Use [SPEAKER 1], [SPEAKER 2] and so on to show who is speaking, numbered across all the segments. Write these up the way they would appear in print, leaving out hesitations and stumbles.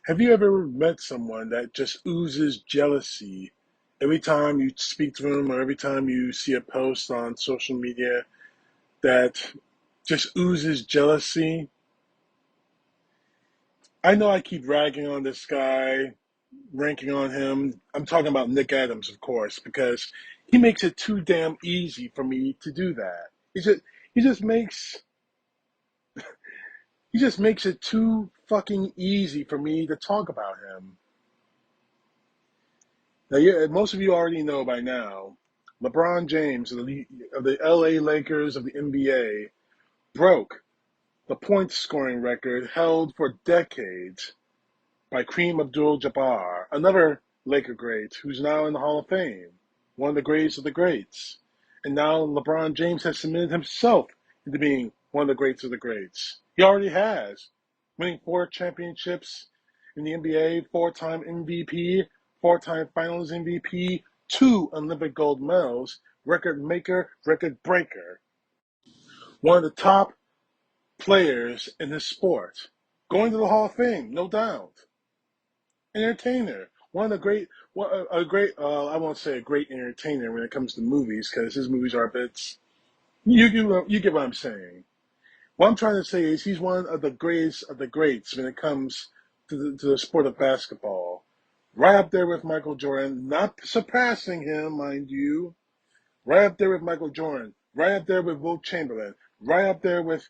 [SPEAKER 1] Have you ever met someone that just oozes jealousy every time you speak to them or every time you see a post on social media that just oozes jealousy? I know I keep ragging on this guy, ranking on him. I'm talking about Nick Adams, of course, because he makes it too damn easy for me to do that. He just makes he just makes it too fucking easy for me to talk about him. Now, yeah, most of you already know by now, LeBron James of the LA Lakers of the NBA broke the point scoring record held for decades by Kareem Abdul-Jabbar, another Laker great who's now in the Hall of Fame, one of the greats of the greats. And now LeBron James has cemented himself into being one of the greats of the greats. He already has, winning 4 championships in the NBA, 4-time MVP, 4-time Finals MVP, 2 Olympic gold medals, record maker, record breaker. One of the top players in his sport. Going to the Hall of Fame, no doubt. Entertainer. One of the great, a great, I won't say a great entertainer when it comes to movies, because his movies are bits. You get what I'm saying. What I'm trying to say is he's one of the greatest of the greats when it comes to the sport of basketball. Right up there with Michael Jordan, not surpassing him, mind you. Right up there with Michael Jordan. Right up there with Wilt Chamberlain. Right up there with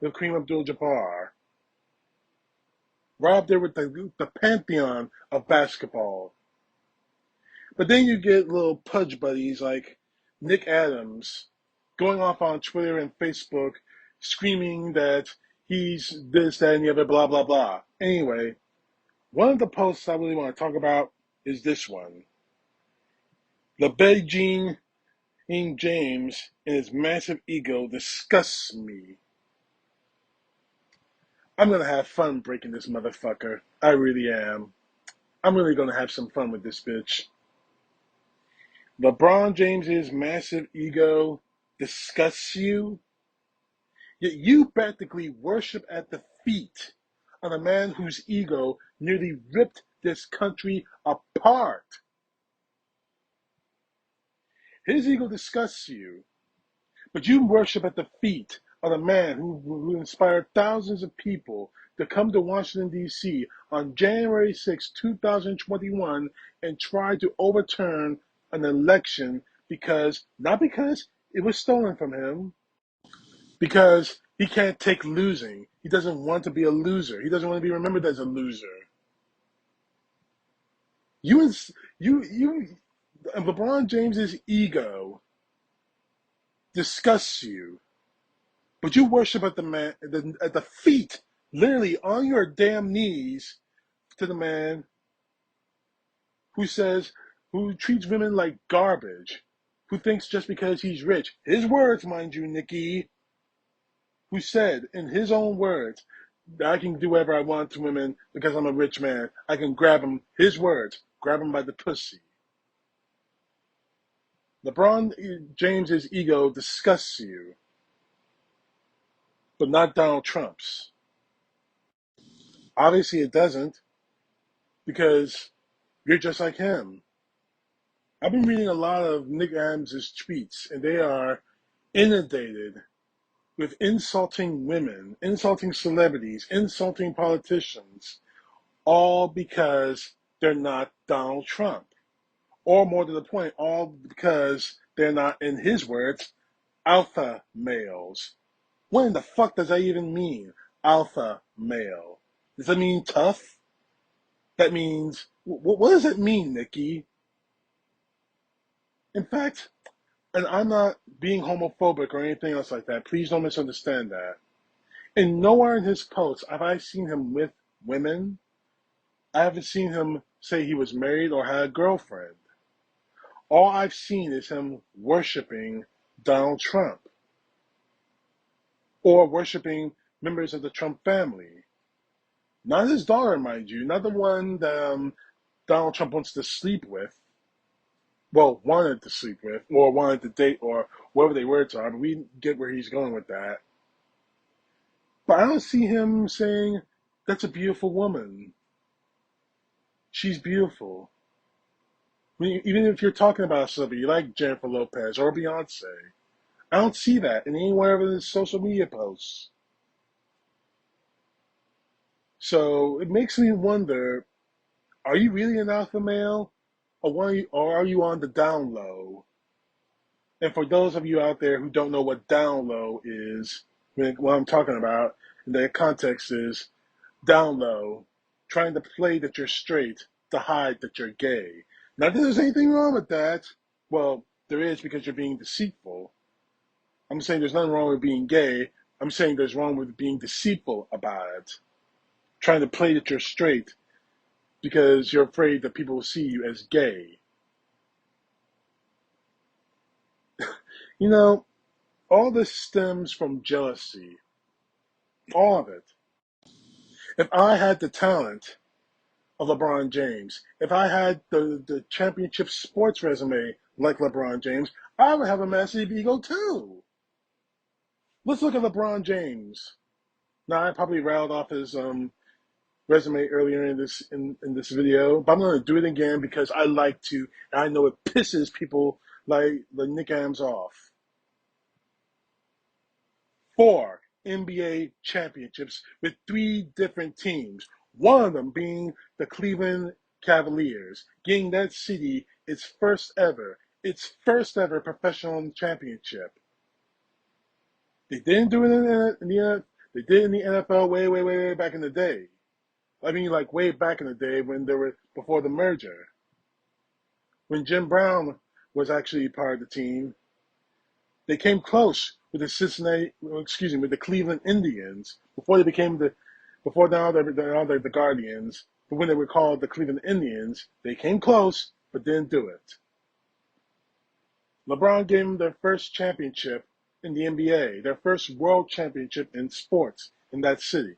[SPEAKER 1] Kareem Abdul-Jabbar. Right up there with the pantheon of basketball. But then you get little pudge buddies like Nick Adams going off on Twitter and Facebook screaming that he's this, that, and the other, blah, blah, blah. Anyway, one of the posts I really want to talk about is this one. The Beijing James and his massive ego disgusts me. I'm going to have fun breaking this motherfucker. I really am. I'm really going to have some fun with this bitch. LeBron James's massive ego disgusts you, yet you practically worship at the feet of a man whose ego nearly ripped this country apart. His ego disgusts you, but you worship at the feet of the man who inspired thousands of people to come to Washington, D.C. on January 6, 2021 and try to overturn an election not because it was stolen from him, because he can't take losing. He doesn't want to be a loser. He doesn't want to be remembered as a loser. You, you, LeBron James's ego disgusts you, but you worship at the man at the feet, literally on your damn knees, to the man who treats women like garbage, who thinks just because he's rich, his words, mind you, Nikki, who said in his own words, I can do whatever I want to women because I'm a rich man. I can grab them, his words, grab them by the pussy. LeBron James's ego disgusts you, but not Donald Trump's. Obviously it doesn't, because you're just like him. I've been reading a lot of Nick Adams' tweets, and they are inundated with insulting women, insulting celebrities, insulting politicians, all because they're not Donald Trump. Or more to the point, all because they're not, in his words, alpha males. What in the fuck does that even mean? Alpha male. Does that mean tough? That means, what does it mean, Nikki? In fact, and I'm not being homophobic or anything else like that. Please don't misunderstand that. And nowhere in his posts have I seen him with women. I haven't seen him say he was married or had a girlfriend. All I've seen is him worshiping Donald Trump or worshiping members of the Trump family. Not his daughter, mind you, not the one that Donald Trump wants to sleep with. Well, wanted to sleep with, or wanted to date, or whatever they words are, but we get where he's going with that. But I don't see him saying, that's a beautiful woman. She's beautiful. I mean, even if you're talking about a celebrity like Jennifer Lopez or Beyonce, I don't see that in anywhere of the social media posts. So it makes me wonder, are you really an alpha male? Or are you on the down low? And for those of you out there who don't know what down low is, what I'm talking about, the context is down low, trying to play that you're straight to hide that you're gay. Not that there's anything wrong with that. Well, there is because you're being deceitful. I'm saying there's nothing wrong with being gay. I'm saying there's wrong with being deceitful about it. Trying to play that you're straight because you're afraid that people will see you as gay. You know, all this stems from jealousy. All of it. If I had the talent of LeBron James, if I had the championship sports resume like LeBron James, I would have a massive ego too. Let's look at LeBron James. Now, I probably rattled off his resume earlier in this video, but I'm going to do it again because I like to, and I know it pisses people like the Nick Adams off. 4 NBA championships with 3 different teams. One of them being the Cleveland Cavaliers, getting that city its first ever professional championship. They didn't do it they did it in the NFL way back in the day. I mean, like way back in the day when they were before the merger, when Jim Brown was actually part of the team. They came close with with the Cleveland Indians before now they're the Guardians. But when they were called the Cleveland Indians, they came close but didn't do it. LeBron gave them their first championship in the NBA, their first world championship in sports in that city.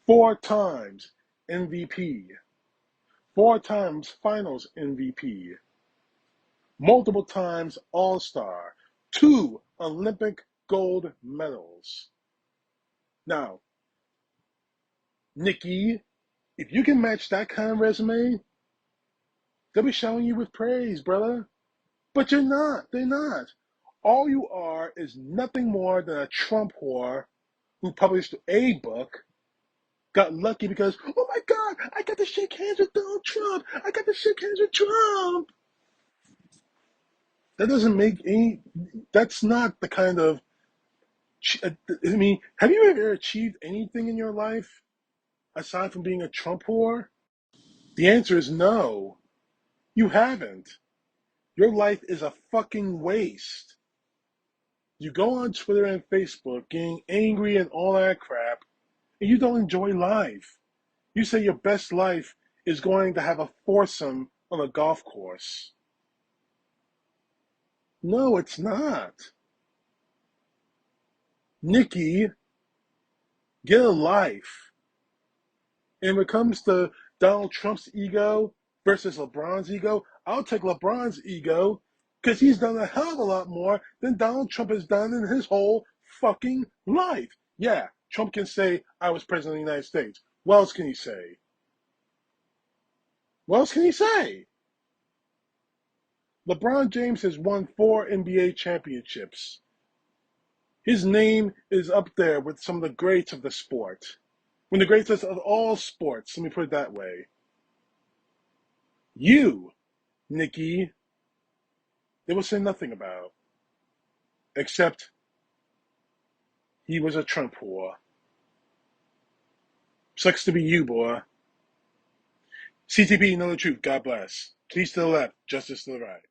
[SPEAKER 1] 4 times MVP, 4 times Finals MVP, multiple times All-Star, 2 Olympic gold medals. Now, Nikki, if you can match that kind of resume, they'll be showering you with praise, brother. But you're not. They're not. All you are is nothing more than a Trump whore who published a book, got lucky because, oh my God, I got to shake hands with Donald Trump. I got to shake hands with Trump. That doesn't make any, that's not the kind of, I mean, have you ever achieved anything in your life aside from being a Trump whore? The answer is no. You haven't. Your life is a fucking waste. You go on Twitter and Facebook getting angry and all that crap, and you don't enjoy life. You say your best life is going to have a foursome on a golf course. No, it's not. Nikki, get a life. And when it comes to Donald Trump's ego versus LeBron's ego, I'll take LeBron's ego because he's done a hell of a lot more than Donald Trump has done in his whole fucking life. Yeah, Trump can say, I was president of the United States. What else can he say? What else can he say? LeBron James has won 4 NBA championships. His name is up there with some of the greats of the sport. One of the greatest of all sports, let me put it that way. You, Nikki, they will say nothing about, except he was a Trump whore. Sucks to be you, boy. CTP, know the truth. God bless. Peace to the left, justice to the right.